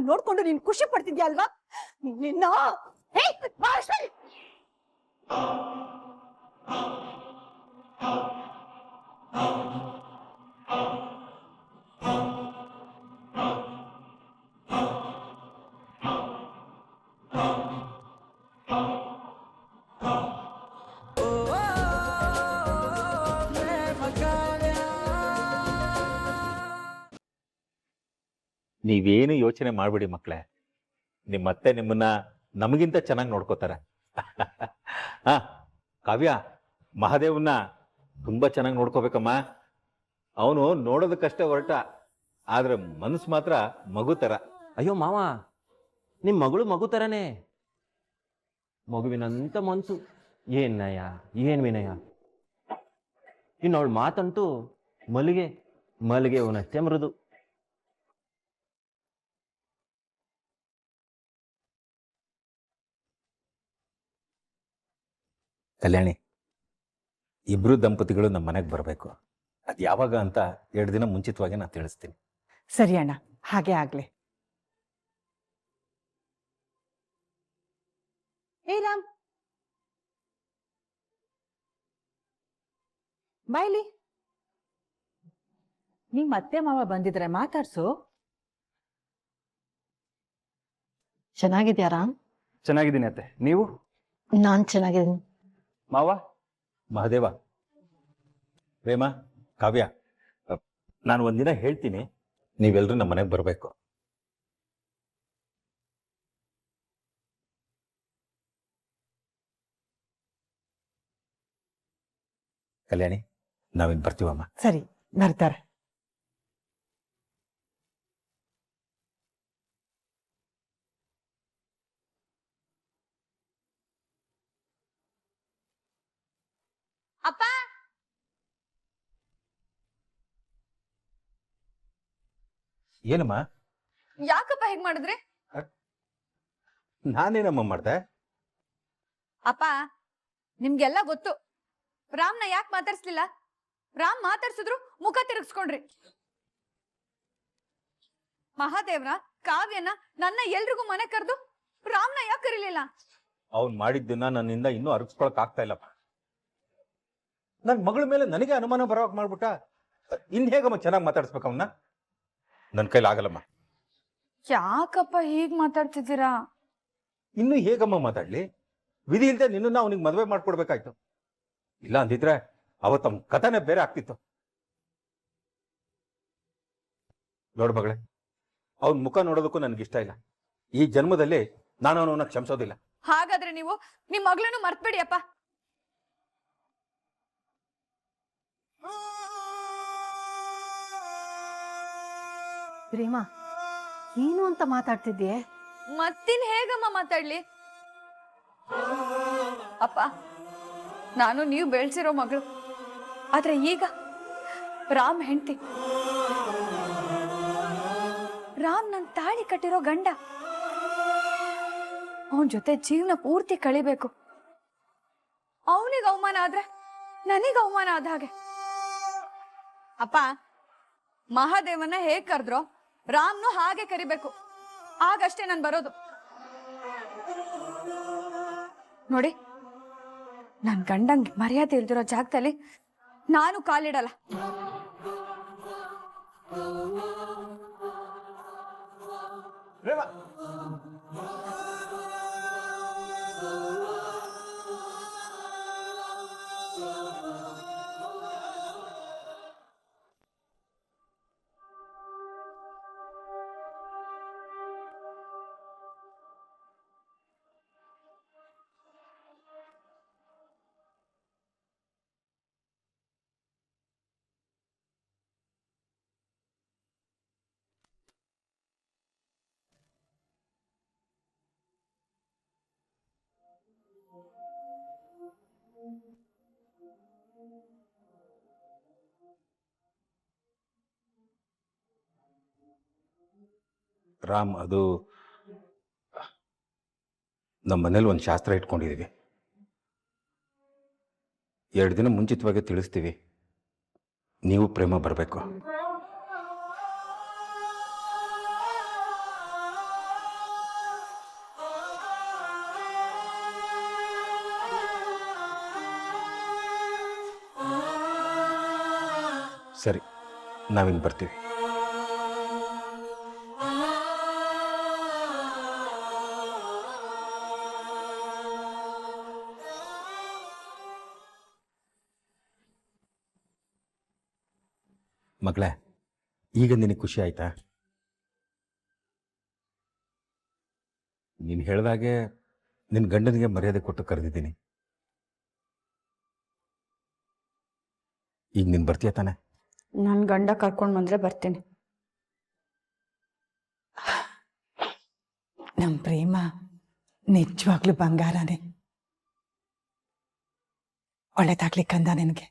ಅದನ್ನ ನೋಡ್ಕೊಂಡು ನೀನ್ ಖುಷಿ ಪಡ್ತಿದ್ಯಾ ಅಲ್ವಾ? ನಿನ್ನ ನೀವೇನು ಯೋಚನೆ ಮಾಡ್ಬಿಡಿ ಮಕ್ಕಳೇ, ನಿಮ್ಮತ್ತೆ ನಿಮ್ಮನ್ನ ನಮಗಿಂತ ಚೆನ್ನಾಗಿ ನೋಡ್ಕೋತಾರೆ. ಹಾ ಕಾವ್ಯ, ಮಹಾದೇವನ್ನ ತುಂಬಾ ಚೆನ್ನಾಗಿ ನೋಡ್ಕೋಬೇಕಮ್ಮ. ಅವನು ನೋಡೋದಕ್ಕಷ್ಟೇ ಹೊರಟ, ಆದ್ರೆ ಮನಸ್ಸು ಮಾತ್ರ ಮಗು ತರ. ಅಯ್ಯೋ ಮಾವ, ನಿಮ್ ಮಗಳು ಮಗು ತರನೇ, ಮಗುವಿನಂತ ಮನ್ಸು. ಏನ್ ನಯ, ಏನ್ ವಿನಯ. ಇನ್ನವಳು ಮಾತಂತೂ ಮಲ್ಲಿಗೆ ಮಲ್ಲಿಗೆ ಅವನಷ್ಟೇ ಮೃದು. ಕಲ್ಯಾಣಿ, ಇಬ್ರು ದಂಪತಿಗಳು ನಮ್ಮ ಮನೆಗೆ ಬರಬೇಕು. ಅದು ಯಾವಾಗ ಅಂತ 2 ದಿನ ಮುಂಚಿತವಾಗಿ ನಾನು ತಿಳಿಸ್ತೀನಿ. ಸರಿ ಅಣ್ಣ, ಹಾಗೆ ಆಗ್ಲಿ. ಏ ರಾಮ್, ಬಾಯ್ಲಿ. ನಿಮ್ ಅತ್ತೆ ಮಾವ ಬಂದಿದ್ರೆ ಮಾತಾಡ್ಸು. ಚೆನ್ನಾಗಿದ್ಯಾ ರಾಮ್? ಚೆನ್ನಾಗಿದ್ದೀನಿ ಅತ್ತೆ, ನೀವು? ನಾನ್ ಚೆನ್ನಾಗಿದ್ದೀನಿ ಮಾವ. ಮಹಾದೇವ, ಪ್ರೇಮ, ಕಾವ್ಯ, ನಾನು ಒಂದಿನ ಹೇಳ್ತೀನಿ, ನೀವೆಲ್ಲರೂ ನಮ್ಮ ಮನೆಗೆ ಬರಬೇಕು. ಕಲ್ಯಾಣಿ, ನಾವಿನ್ ಬರ್ತೀವಮ್ಮ. ಸರಿ, ಬರ್ತಾರೆ. ಅಪ್ಪ, ಏನಮ್ಮ? ಯಾಕಪ್ಪ ಹೇಗ್ ಮಾಡಿದ್ರಿ? ನಾನೇನಮ್ಮ ಮಾಡ್ದೆ? ಅಪ್ಪ, ನಿಮ್ಗೆಲ್ಲ ಗೊತ್ತು. ರಾಮ್ನ ಯಾಕೆ ಮಾತಾಡ್ಸ್ಲಿಲ್ಲ? ರಾಮ್ ಮಾತಾಡ್ಸಿದ್ರು ಮುಖ ತಿರುಗಿಸ್ಕೊಂಡ್ರಿ. ಮಹಾದೇವ್ರ, ಕಾವ್ಯನ, ನನ್ನ ಎಲ್ರಿಗೂ ಮನೆ ಕರೆದು ರಾಮ್ನ ಯಾಕೆ ಕರೀಲಿಲ್ಲ? ಅವ್ನು ಮಾಡಿದ್ದನ್ನ ನನ್ನಿಂದ ಇನ್ನೂ ಅರಗಿಸ್ಕೊಳಕ್ ಆಗ್ತಾ ಇಲ್ಲಪ್ಪ. ನನ್ ಮಗಳ ಮೇಲೆ ನನಗೆ ಅನುಮಾನ ಬರೋಕ್ ಮಾಡ್ಬಿಟ್ಟ. ಇನ್ ಹೇಗಮ್ಮ ಚೆನ್ನಾಗಿ ಮಾತಾಡ್ಸ್ಬೇಕು ಅವನ್ನ? ನನ್ನ ಕೈಲಿ ಆಗಲ್ಲಮ್ಮ. ಯಾಕಪ್ಪ ಹೀಗ್ ಮಾತಾಡ್ತಿದ್ದೀರಾ? ಇನ್ನು ಹೇಗಮ್ಮ ಮಾತಾಡ್ಲಿ? ವಿಧಿ ಇಲ್ದೆ ನಿನ್ನ ಅವನಿಗೆ ಮದುವೆ ಮಾಡ್ಕೊಡ್ಬೇಕಾಯ್ತು. ಇಲ್ಲ ಅಂದಿದ್ರೆ ಅವತ್ತ ಕಥನೆ ಬೇರೆ ಆಗ್ತಿತ್ತು. ನೋಡ್ ಮಗಳೇ, ಅವನ್ ಮುಖ ನೋಡೋದಕ್ಕೂ ನನ್ಗಿಷ್ಟ ಇಲ್ಲ. ಈ ಜನ್ಮದಲ್ಲಿ ನಾನು ಅವನನ್ನ ಕ್ಷಮಿಸೋದಿಲ್ಲ. ಹಾಗಾದ್ರೆ ನೀವು ನಿಮ್ ಮಗಳನ್ನು ಮರ್ತ್ಬಿಡಿ ಅಪ್ಪ. ಪ್ರೇಮ, ಏನು ಅಂತ ಮಾತಾಡ್ತಿದ್ಯೆ? ಮತ್ತಿನ್ ಹೇಗಮ್ಮ ಮಾತಾಡ್ಲಿ? ಅಪ್ಪ, ನಾನು ನೀವು ಬೆಳ್ಸಿರೋ ಮಗಳು, ಆದ್ರೆ ಈಗ ರಾಮ್ ಹೆಂಡತಿ. ರಾಮ್ ನನ್ ತಾಳಿ ಕಟ್ಟಿರೋ ಗಂಡ. ಅವನ್ ಜೊತೆ ಜೀವನ ಪೂರ್ತಿ ಕಳಿಬೇಕು. ಅವನಿಗೆ ಅವಮಾನ ಆದ್ರೆ ನನಗೆ ಅವಮಾನ ಆದ ಹಾಗೆ. ಅಪ್ಪ, ಮಹಾದೇವನ ಹೇಗ್ ಕರೆದ್ರೋ ರಾಮ್ನು ಹಾಗೆ ಕರಿಬೇಕು. ಆಗಷ್ಟೇ ನಾನು ಬರೋದು. ನೋಡಿ, ನನ್ ಗಂಡಂಗ್ ಮರ್ಯಾದೆ ಇಲ್ದಿರೋ ಜಾಗದಲ್ಲಿ ನಾನು ಕಾಲಿಡಲ್ಲ. ರಾಮ್, ಅದು ನಮ್ಮ ಮನೇಲಿ ಒಂದು ಶಾಸ್ತ್ರ ಇಟ್ಕೊಂಡಿದ್ದೀವಿ. 2 ದಿನ ಮುಂಚಿತವಾಗಿ ತಿಳಿಸ್ತೀವಿ. ನೀವು ಪ್ರೇಮ ಬರಬೇಕು. ಸರಿ, ನಾವಿನ್ನು ಬರ್ತೀವಿ. ಮಗಳೇ, ಈಗ ನಿನಗೆ ಖುಷಿ ಆಯ್ತಾ? ನೀನು ಹೇಳಿದಾಗೆ ನಿನ್ನ ಗಂಡನಿಗೆ ಮರ್ಯಾದೆ ಕೊಟ್ಟು ಕರೆದಿದ್ದೀನಿ. ಈಗ ನೀನು ಬರ್ತೀಯ ತಾನೆ? ನನ್ನ ಗಂಡ ಕರ್ಕೊಂಡು ಬಂದ್ರೆ ಬರ್ತೀನಿ. ನಮ್ಮ ಪ್ರೇಮ ನಿಜವಾಗ್ಲೂ ಬಂಗಾರನೇ. ಒಳ್ಳೇದಾಗ್ಲಿಕ್ಕಂದ ನಿನಗೆ.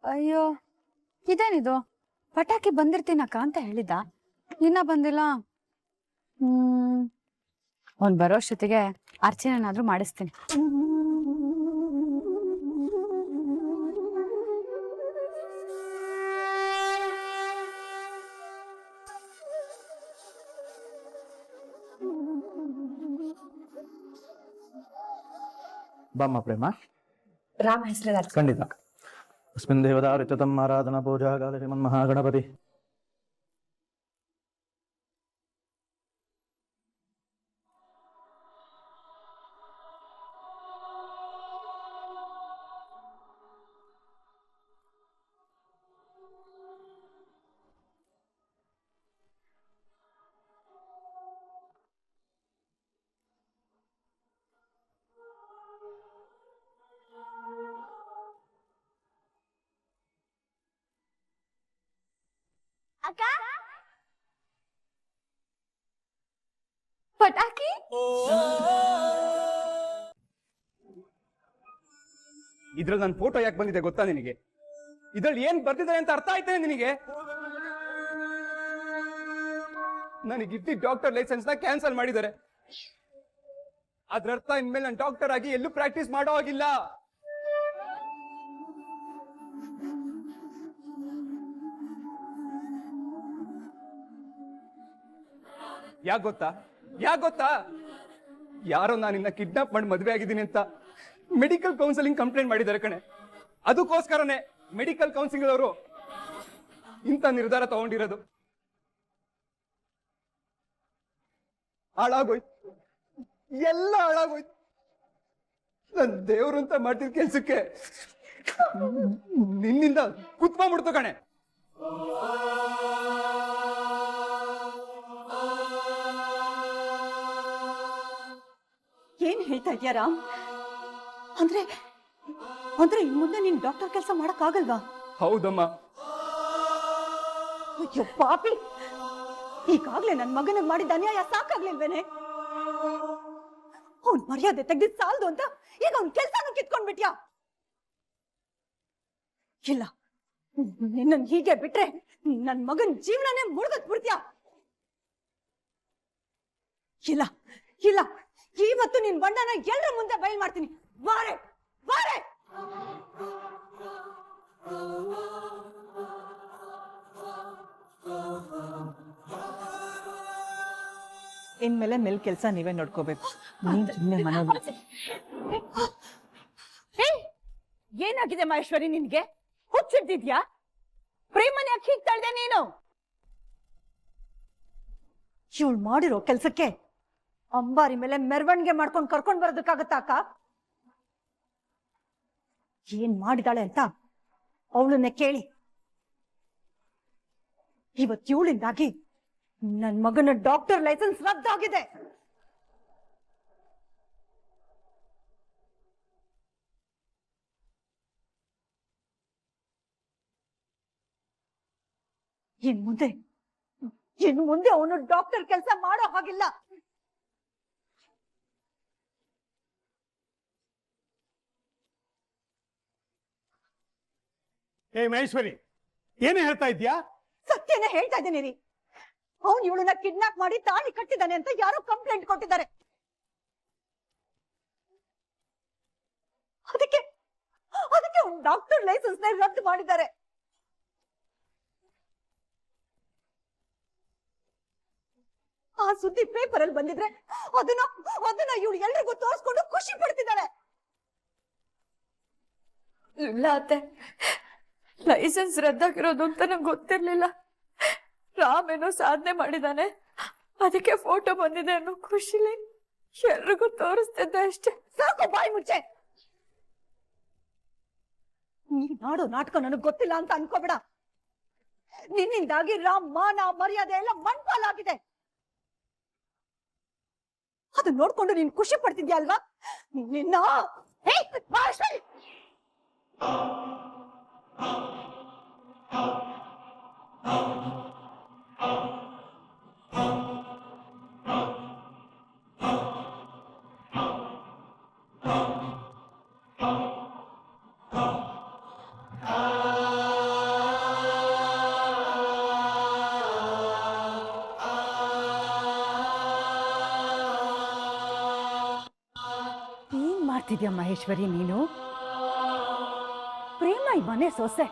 ಅಯ್ಯೋ, ಇದೇನಿದು? ಪಟಾಕಿ ಬಂದಿರ್ತೀನಕ್ಕ ಅಂತ ಹೇಳಿದ್ದ, ಇನ್ನ ಬಂದಿಲ್ಲ. ಅವ್ನು ಬರೋಷ್ಟೊತ್ತಿಗೆ ಅರ್ಚನೆನಾದ್ರೂ ಮಾಡಿಸ್ತೀನಿ. ಬಾಮ್ಮ ಪ್ರೇಮ. ರಾಮ ಹೆಸರು ಖಂಡಿತ. ಅಸ್ಮಿನ್ ದೇವತಾ ಋತತಂ ಆರಾಧನಾ ಪೂಜಾ ಕಾಲ ಶ್ರೀಮನ್ ಮಹಾಗಣಪತಿ. ಪಟಾಕಿ ಇದ್ರಲ್ಲಿ ನನ್ನ ಫೋಟೋ ಯಾಕೆ ಬಂದಿದೆ ಗೊತ್ತಾ ನಿನಗೆ? ಇದ್ರಲ್ಲಿ ಏನ್ ಬರ್ತಿದ್ದಾರೆ ಅಂತ ಅರ್ಥ ಆಯ್ತೇನೆ ನಿನಗೆ? ನನಗಿದ್ದ ಡಾಕ್ಟರ್ ಲೈಸೆನ್ಸ್ ನ ಕ್ಯಾನ್ಸಲ್ ಮಾಡಿದ್ದಾರೆ. ಅದ್ರರ್ಥ ಇನ್ಮೇಲೆ ನಾನು ಡಾಕ್ಟರ್ ಆಗಿ ಎಲ್ಲೂ ಪ್ರಾಕ್ಟೀಸ್ ಮಾಡೋ ಹಾಗಿಲ್ಲ. ಯಾಕೆ ಗೊತ್ತಾ? ಯಾರೋ ನಾನಿನ್ನ ಕಿಡ್ನಾಪ್ ಮಾಡಿ ಮದುವೆ ಆಗಿದ್ದೀನಿ ಅಂತ ಮೆಡಿಕಲ್ ಕೌನ್ಸಿಲಿಂಗ್ ಕಂಪ್ಲೇಂಟ್ ಮಾಡಿದ್ದಾರೆ ಕಣೆ. ಅದಕ್ಕೋಸ್ಕರನೇ ಮೆಡಿಕಲ್ ಕೌನ್ಸಿಲಿಂಗ್ ಅವರು ಇಂಥ ನಿರ್ಧಾರ ತಗೊಂಡಿರೋದು. ಹಾಳಾಗೋಯ್ತು, ಎಲ್ಲ ಹಾಳಾಗೋಯ್ತು. ನನ್ ದೇವ್ರು ಅಂತ ಮಾಡ್ತಿದ್ ಕೆಲ್ಸಕ್ಕೆ ನಿನ್ನಿಂದ ಕುತ್ಕೊಂಡ್ಬಿಡ್ತು ಕಣೆ. ಏನ್ ಹೇಳ್ತಾ ಇದ್ಯಾ ರಾಮ್? ಅಂದ್ರೆ ಇನ್ ಮುಂದೆ ನೀನ್ ಡಾಕ್ಟರ್ ಕೆಲಸ ಮಾಡಕ್ ಆಗಲ್ವಾ? ಹೌದಮ್ಮ. ಅಯ್ಯೋ ಪಾಪಿ, ಈಗಾಗ್ಲೇ ನನ್ ಮಗನಿಗೆ ಮಾಡಿದ ಅನ್ಯಾಯ ಸಾಕಾಗ್ಲಿಲ್ವೇನೆ? ಅವ್ನ್ ಮರ್ಯಾದೆ ತೆಗ್ದಿದ್ ಸಾಲ್ದು ಅಂತ ಈಗ ಅವ್ನ್ ಕೆಲ್ಸನೂ ಕಿತ್ಕೊಂಡ್ಬಿಟ್ಯಾ? ಇಲ್ಲ, ನಿನ್ನನ್ ಹೀಗೆ ಬಿಟ್ರೆ ನನ್ ಮಗನ್ ಜೀವನನೇ ಮುಳುಗತ್ ಬಿಡ್ತ್ಯಾ? ಇಲ್ಲ ಇಲ್ಲ, ಇವತ್ತು ನಿನ್ ಬಣ್ಣನ ಎಲ್ಲರ ಮುಂದೆ ಬಯಲ್ ಮಾಡ್ತೀನಿ. ಬಾರೆ ಬಾರೆ. ಇನ್ಮೇಲೆ ಮೇಲ್ ಕೆಲಸ ನೀವೇ ನೋಡ್ಕೋಬೇಕು. ನೀನ್ ಸುಮ್ಮನೆ ಮನೋದು. ಏನಾಗಿದೆ ಮಹೇಶ್ವರಿ ನಿನ್ಗೆ? ಹುಚ್ಚಿಡ್ತಿದ್ಯಾ? ಪ್ರೇಮನ ಯಾಕೆ ಹೀಗ್ ತಳ್ದೆ ನೀನು? ಇವಳು ಮಾಡಿರೋ ಕೆಲ್ಸಕ್ಕೆ ಅಂಬಾರಿ ಮೇಲೆ ಮೆರವಣಿಗೆ ಮಾಡ್ಕೊಂಡು ಕರ್ಕೊಂಡ್ ಬರೋದಕ್ಕಾಗತ್ತ ಅಕ್ಕ? ಏನ್ ಮಾಡಿದಾಳೆ ಅಂತ ಅವಳನ್ನೇ ಕೇಳಿ. ಇವತ್ತು ಇವಳಿಂದಾಗಿ ನನ್ ಮಗನ ಡಾಕ್ಟರ್ ಲೈಸೆನ್ಸ್ ರದ್ದಾಗಿದೆ. ಇನ್ನು ಮುಂದೆ ಅವನು ಡಾಕ್ಟರ್ ಕೆಲಸ ಮಾಡೋ ಹಾಗಿಲ್ಲ. ಏ ಮಹೇಶ್ವರಿ, ಏನೇ ಹೇಳ್ತಾ ಇದ್ಯಾ? ಸತ್ಯನೇ ಹೇಳ್ತಾ ಇದ್ದೀನಿ ರೀ. ಅವನು ಇವಳನ್ನ ಕಿಡ್ನಾಪ್ ಮಾಡಿ ತಾಳಿ ಕಟ್ಟಿದ್ದಾನೆ ಅಂತ ಯಾರೋ ಕಂಪ್ಲೇಂಟ್ ಕೊಟ್ಟಿದ್ದಾರೆ. ಅದಕ್ಕೆ ಅವ್ನು ಡಾಕ್ಟರ್ ಲೈಸೆನ್ಸ್ ನ ರದ್ದು ಮಾಡಿದ್ದಾರೆ. ಆ ಸುದ್ದಿ ಪೇಪರ್ ಅಲ್ಲಿ ಬಂದಿದ್ರೆ ಅದನ್ನ ಇವಳು ಎಲ್ರಿಗೂ ತೋರಿಸ್ಕೊಂಡು ಖುಷಿ ಪಡ್ತಿದ್ದಾಳೆ. ಇಲ್ಲ ಅತ್ತೆ, ಲೈಸೆನ್ಸ್ ರದ್ದಾಗಿರೋದು ಅಂತ ನಂಗೆ ಗೊತ್ತಿರ್ಲಿಲ್ಲ. ರಾಮ್ ಏನೋ ಸಾಧನೆ ಮಾಡಿದಾನೆ, ಅದಕ್ಕೆ ಫೋಟೋ ಬಂದಿದೆ ಅನ್ನೋ ಖುಷಿಲಿ ಎಲ್ರಿಗೂ ತೋರಿಸ್ತಿದ್ದೆ ಅಷ್ಟೇ. ಸಾಕು, ಬಾಯಿ ಮುಚ್ಚೆ. ನೀನ್ ಆಡೋ ನಾಟಕ ನನಗ್ ಗೊತ್ತಿಲ್ಲ ಅಂತ ಅನ್ಕೋಬೇಡ. ನಿನ್ನಿಂದಾಗಿ ರಾಮ್ ಮಾನ ಮರ್ಯಾದೆ ಎಲ್ಲ ಮಣ್ಪಾಲಾಗಿದೆ. ಅದು ನೋಡ್ಕೊಂಡು ನೀನ್ ಖುಷಿ ಪಡ್ತಿದ್ಯಾ ಅಲ್ವಾ? ನಿನ್ನ ಏನ್ ಮಾಡ್ತಿದ್ಯಾ ಮಹೇಶ್ವರಿ ನೀನು? ಪ್ರೇಮ ಈ ಮನೆ ಸೊಸೆ,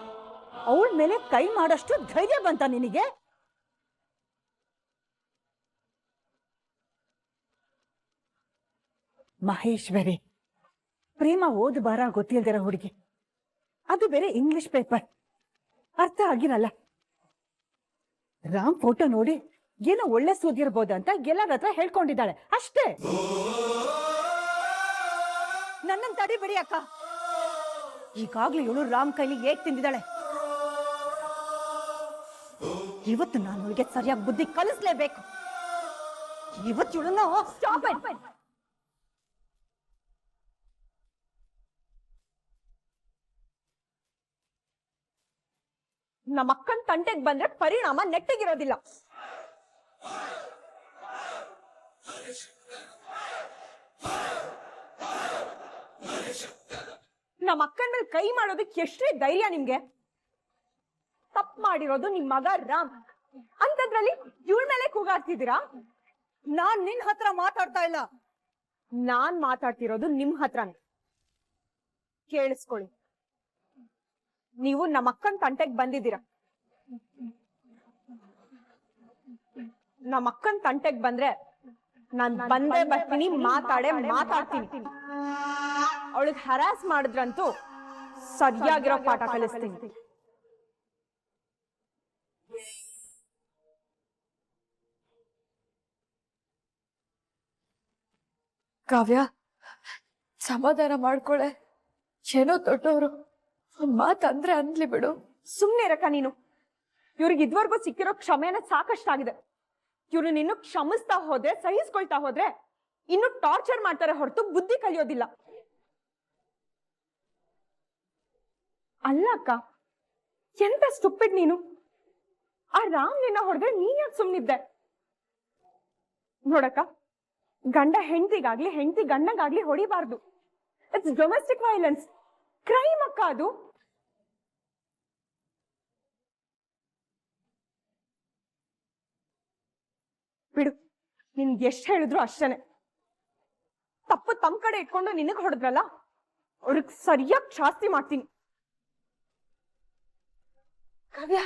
ಅವಳ ಮೇಲೆ ಕೈ ಮಾಡಷ್ಟು ಧೈರ್ಯ ಬಂತ ನಿನಗೆ? ಮಹೇಶ್ವರಿ, ಪ್ರೇಮ ಓದ್ ಬಾರ ಗೊತ್ತಿಲ್ದಿರ ಹುಡುಗಿ, ಅದು ಬೇರೆ ಇಂಗ್ಲಿಷ್ ಪೇಪರ್, ಅರ್ಥ ಆಗಿರಲ್ಲ. ರಾಮ್ ಫೋಟೋ ನೋಡಿ ಏನೋ ಒಳ್ಳೆ ಸುದ್ದಿರ್ಬೋದಂತ ಎಲ್ಲರ ಹತ್ರ ಹೇಳ್ಕೊಂಡಿದ್ದಾಳೆ ಅಷ್ಟೇ. ನನ್ನನ್ನು ತಡಿಬಿಡಿ ಅಕ್ಕ. ಈಗಾಗ್ಲೂ ಇವಳು ರಾಮ್ ಕೈಲಿ ಏಕ್ ತಿಂದಿದ್ದಾಳೆ. ಇವತ್ತು ನಾನು ಅವಳಿಗೆ ಸರಿಯಾಗಿ ಬುದ್ಧಿ ಕಲಿಸ್ಲೇಬೇಕು. ಇವತ್ತು ಇವಳನ್ನ ನಮ್ಮ ಅಕ್ಕನ ತಂಟೆಗೆ ಬಂದ್ರೆ ಪರಿಣಾಮ ನೆಟ್ಟಗಿರೋದಿಲ್ಲ. ನಮ್ಮ ಅಕ್ಕನ ಮೇಲೆ ಕೈ ಮಾಡೋದಕ್ಕೆ ಎಷ್ಟೇ ಧೈರ್ಯ ನಿಮ್ಗೆ? ತಪ್ಪು ಮಾಡಿರೋದು ನಿಮ್ ಮಗ ರಾಮ್, ಅಂತದ್ರಲ್ಲಿ ಇವಳ ಮೇಲೆ ಕೂಗಾಡ್ತಿದ್ದೀರಾ? ನಾನ್ ನಿನ್ ಹತ್ರ ಮಾತಾಡ್ತಾ ಇಲ್ಲ, ನಾನ್ ಮಾತಾಡ್ತಿರೋದು ನಿಮ್ ಹತ್ರನೇ. ಕೇಳಿಸ್ಕೊಳ್ಳಿ, ನೀವು ನಮ್ಮ ಅಕ್ಕನ ತಂಟೆಗೆ ಬಂದಿದ್ದೀರಾ. ನಮ್ಮ ಅಕ್ಕನ ತಂಟೆಗೆ ಬಂದ್ರೆ ನಾನ್ ಬಂದೇ ಬರ್ತೀನಿ, ಮಾತಾಡ್ತೀನಿ. ಅವಳಿಗೆ ಹರಾಸ್ ಮಾಡಿದ್ರಂತೂ ಸರಿಯಾಗಿರೋ ಪಾಠ ಕಲಿಸ್ತೀನಿ. ಕಾವ್ಯ, ಸಮಾಧಾನ ಮಾಡ್ಕೊಳೆ. ಏನೋ ದೊಡ್ಡವರು ಒಂದ್ ಮಾತಂದ್ರೆ ಅನ್ಲಿ ಬಿಡು. ಸುಮ್ನೆ ಇರಕ್ಕ ನೀನು. ಇವ್ರಿಗೆ ಇದ್ವರೆಗೂ ಸಿಕ್ಕಿರೋ ಕ್ಷಮೆನ ಸಾಕಷ್ಟಾಗಿದೆ. ಇವ್ರು ನಿನ್ನ ಕ್ಷಮಿಸ್ತಾ ಹೋದ್ರೆ, ಸಹಿಸ್ಕೊಳ್ತಾ ಹೋದ್ರೆ ಇನ್ನು ಟಾರ್ಚರ್ ಮಾಡ್ತಾರೆ ಹೊರತು ಬುದ್ಧಿ ಕಲಿಯೋದಿಲ್ಲ. ಅಲ್ಲ ಅಕ್ಕ, ಎಂತ ಸ್ಟುಪಿಡ್ ನೀನು. ಆ ರಾಮ್ ನಿನ್ನ ಹೊಡೆದ್ರೆ ನೀನ್ ಯಾಕೆ ಸುಮ್ನಿದ್ದೆ? ನೋಡಕ್ಕ, ಗಂಡ ಹೆಂಡತಿಗಾಗ್ಲಿ ಹೆಂಡತಿ ಗಂಡಗಾಗ್ಲಿ ಹೊಡಿಬಾರ್ದು. ಇಟ್ಸ್ ಡೊಮೆಸ್ಟಿಕ್ ವೈಲೆನ್ಸ್, ಕ್ರೈಮ್ ಅಕ್ಕ ಅದು. ಬಿಡು, ನಿನ್ಗೆ ಎಷ್ಟು ಹೇಳಿದ್ರು ಅಷ್ಟೇನೆ. ತಪ್ಪು ತಮ್ಮ ಕಡೆ ಇಟ್ಕೊಂಡು ನಿನಗ್ ಹೊಡೆದ್ರಲ್ಲ, ಅವ್ರಿಗೆ ಸರಿಯಾಗಿ ಶಾಸ್ತಿ ಮಾಡ್ತೀನಿ. ಕಾವ್ಯ,